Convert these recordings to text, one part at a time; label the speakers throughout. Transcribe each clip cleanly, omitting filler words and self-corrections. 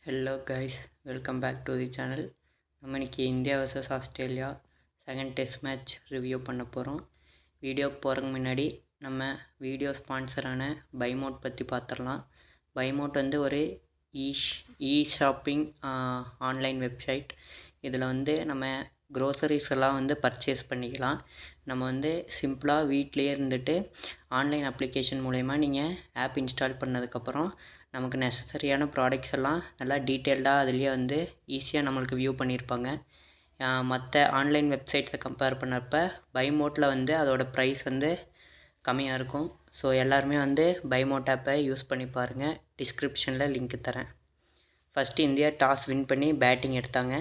Speaker 1: Hello guys, welcome back to the channel. நம்ம இன்றைக்கி India versus Australia second test match review பண்ண போகிறோம். வீடியோக்கு போகிறதுக்கு முன்னாடி நம்ம வீடியோ ஸ்பான்சரான பைமோட் பற்றி பார்த்துடலாம். பைமோட் வந்து ஒரு ஷாப்பிங் ஆன்லைன் வெப்சைட். இதில் வந்து நம்ம க்ரோசரிஸ் எல்லாம் வந்து பர்ச்சேஸ் பண்ணிக்கலாம். நம்ம வந்து சிம்பிளாக வீட்டிலேயே இருந்துட்டு ஆன்லைன் அப்ளிகேஷன் மூலயமா நீங்கள் ஆப் இன்ஸ்டால் பண்ணதுக்கப்புறம் நமக்கு நெசசரியான ப்ராடக்ட்ஸ் எல்லாம் நல்லா டீட்டெயில்டாக அதுலேயே வந்து ஈஸியாக நம்மளுக்கு வியூ பண்ணியிருப்பாங்க. மற்ற ஆன்லைன் வெப்சைட்ஸை கம்பேர் பண்ணப்போ பைமோட்டில் வந்து அதோடய ப்ரைஸ் வந்து கம்மியாக இருக்கும். ஸோ எல்லாருமே வந்து பைமோட் ஆப்பை யூஸ் பண்ணி பாருங்கள். டிஸ்கிரிப்ஷனில் லிங்க் தரேன். ஃபஸ்ட்டு இந்தியா டாஸ் வின் பண்ணி பேட்டிங் எடுத்தாங்க.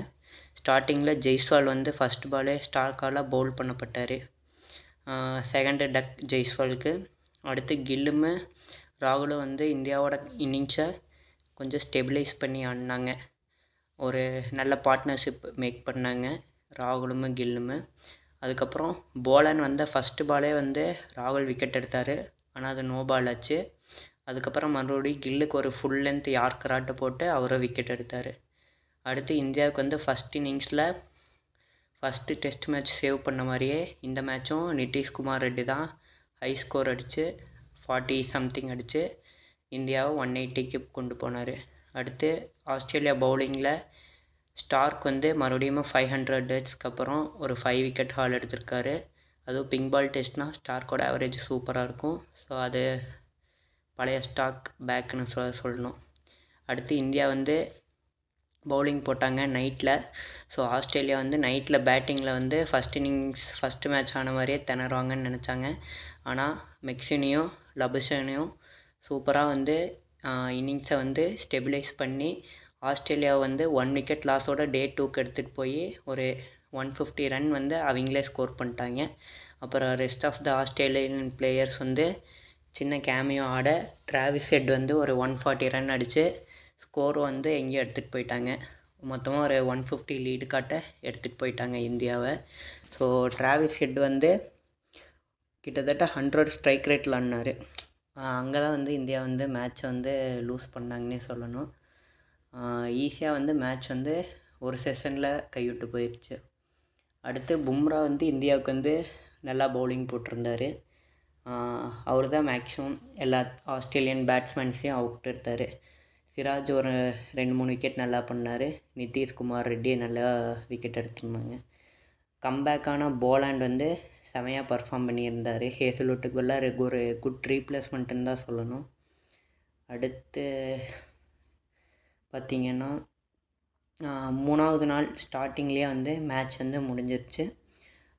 Speaker 1: ஸ்டார்டிங்கில் ஜெய்ஸ்வால் வந்து ஃபஸ்ட் பாலே ஸ்டார்க்கால் பவுல் பண்ணப்பட்டார். செகண்டு டக் ஜெய்ஸ்வாலுக்கு. அடுத்து கில்லும் ராகுலும் வந்து இந்தியாவோட இன்னிங்ஸை கொஞ்சம் ஸ்டெபிலைஸ் பண்ணி ஆடினாங்க. ஒரு நல்ல பார்ட்னர்ஷிப் மேக் பண்ணாங்க ராகுலும் கில்லும். அதுக்கப்புறம் போலன் வந்த ஃபஸ்ட்டு பாலே வந்து ராகுல் விக்கெட் எடுத்தார். ஆனால் அது நோ பால் ஆச்சு. அதுக்கப்புறம் மறுபடியும் கில்லுக்கு ஒரு ஃபுல் லென்த் யார்க்கராட்டு போட்டு அவரை விக்கெட் எடுத்தார். அடுத்து இந்தியாவுக்கு வந்து ஃபஸ்ட் இன்னிங்ஸில் ஃபஸ்ட்டு டெஸ்ட் மேட்ச் சேவ் பண்ண மாதிரியே இந்த மேட்சும் நிதிஷ்குமார் ரெட்டி தான் ஹை ஸ்கோர் அடித்து 40 சம்திங் அடித்து இந்தியாவை 180க்கு கொண்டு போனார். அடுத்து ஆஸ்திரேலியா பவுலிங்கில் ஸ்டார்க் வந்து மறுபடியும் 500 டேட்ஸ்க்கு அப்புறம் ஒரு 5 விக்கெட் ஹால் எடுத்திருக்காரு. அதுவும் பிங்க் பால் டெஸ்ட்னால் ஸ்டார்க்கோட ஆவரேஜ் சூப்பராக இருக்கும். ஸோ அது பழைய ஸ்டாக் பேக்குன்னு சொல்லணும். அடுத்து இந்தியா வந்து பவுலிங் போட்டாங்க நைட்டில். ஸோ ஆஸ்திரேலியா வந்து நைட்டில் பேட்டிங்கில் வந்து ஃபஸ்ட்டு மேட்ச் ஆன மாதிரியே திணறுவாங்கன்னு நினச்சாங்க. ஆனால் மெக்ஸினையும் லபுஷனையும் சூப்பராக வந்து இன்னிங்ஸை வந்து ஸ்டெபிலைஸ் பண்ணி ஆஸ்திரேலியாவை வந்து 1 விக்கெட் லாஸோட டே 2க்கு எடுத்துகிட்டு போய் ஒரு 150 ரன் வந்து அவங்களே ஸ்கோர் பண்ணிட்டாங்க. அப்புறம் rest of the Australian players வந்து சின்ன கேமியோ ஆட டிராவிஸ் ஹெட் வந்து ஒரு 140 ரன் அடித்து ஸ்கோர் வந்து எங்கேயும் எடுத்துகிட்டு போயிட்டாங்க. மொத்தமாக ஒரு 150 லீடு காட்ட எடுத்துகிட்டு போயிட்டாங்க இந்தியாவை. ஸோ டிராவிஸ் ஹெட் வந்து கிட்டத்தட்ட 100 ஸ்ட்ரைக் ரேட்டில் ஆடினார். அங்கே தான் வந்து இந்தியா வந்து மேட்ச்சை வந்து லூஸ் பண்ணாங்கன்னே சொல்லணும். ஈஸியாக வந்து மேட்ச் வந்து ஒரு செஷனில் கைவிட்டு போயிடுச்சு. அடுத்து பும்ரா வந்து இந்தியாவுக்கு வந்து நல்லா பவுலிங் போட்டிருந்தார். அவர் தான் மேக்ஸிமம் எல்லா ஆஸ்திரேலியன் பேட்ஸ்மேன்ஸையும் அவுட் எடுத்தார். சிராஜ் ஒரு 2-3 விக்கெட் நல்லா பண்ணார். நிதிஷ்குமார் ரெட்டி நல்லா விக்கெட் எடுத்திருந்தாங்க. கம்பேக்கான போலாண்ட் வந்து செமையாக பர்ஃபார்ம் பண்ணியிருந்தார். ஹேசல்வுட்டுக்கு பதிலாக ஒரு குட் ரீப்ளேஸ்மெண்ட்டுன்னு தான் சொல்லணும். அடுத்து பார்த்திங்கன்னா 3வது நாள் ஸ்டார்டிங்லேயே வந்து மேட்ச் வந்து முடிஞ்சிருச்சு.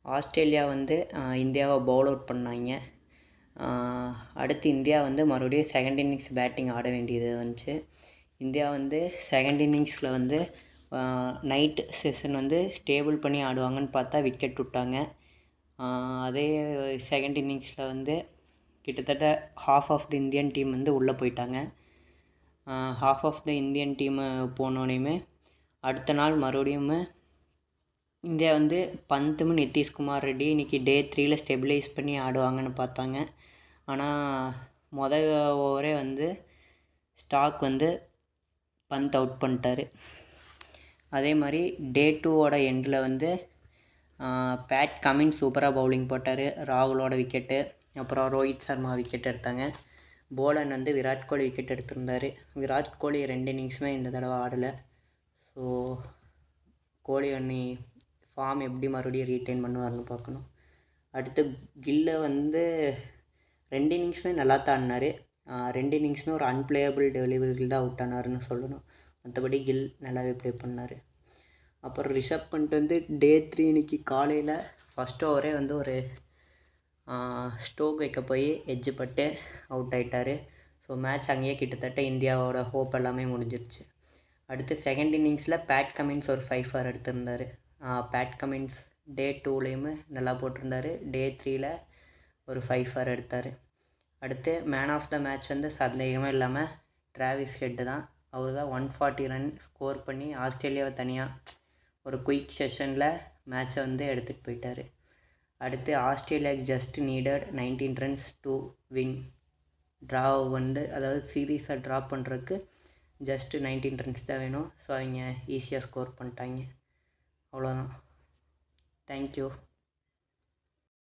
Speaker 1: ஆஸ்திரேலியா வந்து இந்தியாவை பவுல் அவுட் பண்ணாங்க. அடுத்து இந்தியா வந்து மறுபடியும் செகண்ட் இன்னிங்ஸ் பேட்டிங் ஆட வேண்டியது வந்துச்சு. இந்தியா வந்து செகண்ட் இன்னிங்ஸில் வந்து நைட் செஷன் வந்து ஸ்டேபிள் பண்ணி ஆடுவாங்கன்னு பார்த்தா விக்கெட் விட்டாங்க. அதே செகண்ட் இன்னிங்ஸில் வந்து கிட்டத்தட்ட half of the Indian team வந்து உள்ளே போயிட்டாங்க. Half of the Indian team போனோடனே அடுத்த நாள் மறுபடியும் இந்தியா வந்து பந்தும் நிதிஷ்குமார் ரெட்டி இன்றைக்கி டே 3ல் ஸ்டெபிலைஸ் பண்ணி ஆடுவாங்கன்னு பார்த்தாங்க. ஆனால் ஓவரே வந்து ஸ்டாக் வந்து பந்த் அவுட் பண்ணிட்டார். அதே மாதிரி டே 2வோட எண்டில் வந்து பேட் கமின்ஸ் சூப்பராக பவுலிங் போட்டார். ராகுலோட விக்கெட்டு, அப்புறம் ரோஹித் சர்மா விக்கெட் எடுத்தாங்க. போலன் வந்து விராட் கோலி விக்கெட் எடுத்திருந்தார். விராட் கோலி 2 இன்னிங்ஸுமே இந்த தடவை ஆடலை. ஸோ கோலி அண்ணி ஃபார்ம் எப்படி மறுபடியும் ரீட்டைன் பண்ணுவார்னு பார்க்கணும். அடுத்து கில்லை வந்து 2 இன்னிங்ஸுமே நல்லா தான் ஆடினார். 2 இன்னிங்ஸுமே ஒரு அன்பிளேயபிள் டெலிவரியில் தான் அவுட் ஆனார்னு சொல்லணும். மற்றபடி கில் நல்லாவே ப்ளே பண்ணார். அப்புறம் ரிஷப் பண்ட் வந்து டே 3 இன்னைக்கு காலையில் ஃபஸ்ட் ஓவரே வந்து ஒரு ஸ்டோக் வைக்க போய் எட்ஜு பட்டு அவுட் ஆகிட்டார். ஸோ மேட்ச் அங்கேயே கிட்டத்தட்ட இந்தியாவோட ஹோப் எல்லாமே முடிஞ்சிருச்சு. அடுத்து செகண்ட் இன்னிங்ஸில் பேட் கமின்ஸ் ஒரு 5 ஃபார் எடுத்திருந்தார். பேட் கமின்ஸ் டே 2லேயுமே நல்லா போட்டிருந்தார். டே 3ல் ஒரு 5 ஃபார் எடுத்தார். அடுத்து மேன் ஆஃப் த மேட்ச் வந்து சந்தேகமே இல்லாமல் டிராவிஸ் ஹெட்டு தான். அவர் தான் 140 ரன் ஸ்கோர் பண்ணி ஆஸ்திரேலியாவை தனியாக ஒரு குயிக் செஷனில் மேட்சை வந்து எடுத்துகிட்டு போயிட்டார். அடுத்து ஆஸ்திரேலியாவுக்கு just needed 19 runs to win. Draw வந்து அதாவது சீரீஸை ட்ரா பண்ணுறதுக்கு ஜஸ்ட்டு 19 ரன்ஸ் தான் வேணும். ஸோ அவங்க ஈஸியாக ஸ்கோர் பண்ணிட்டாங்க. அவ்வளோதான். தேங்க்யூ.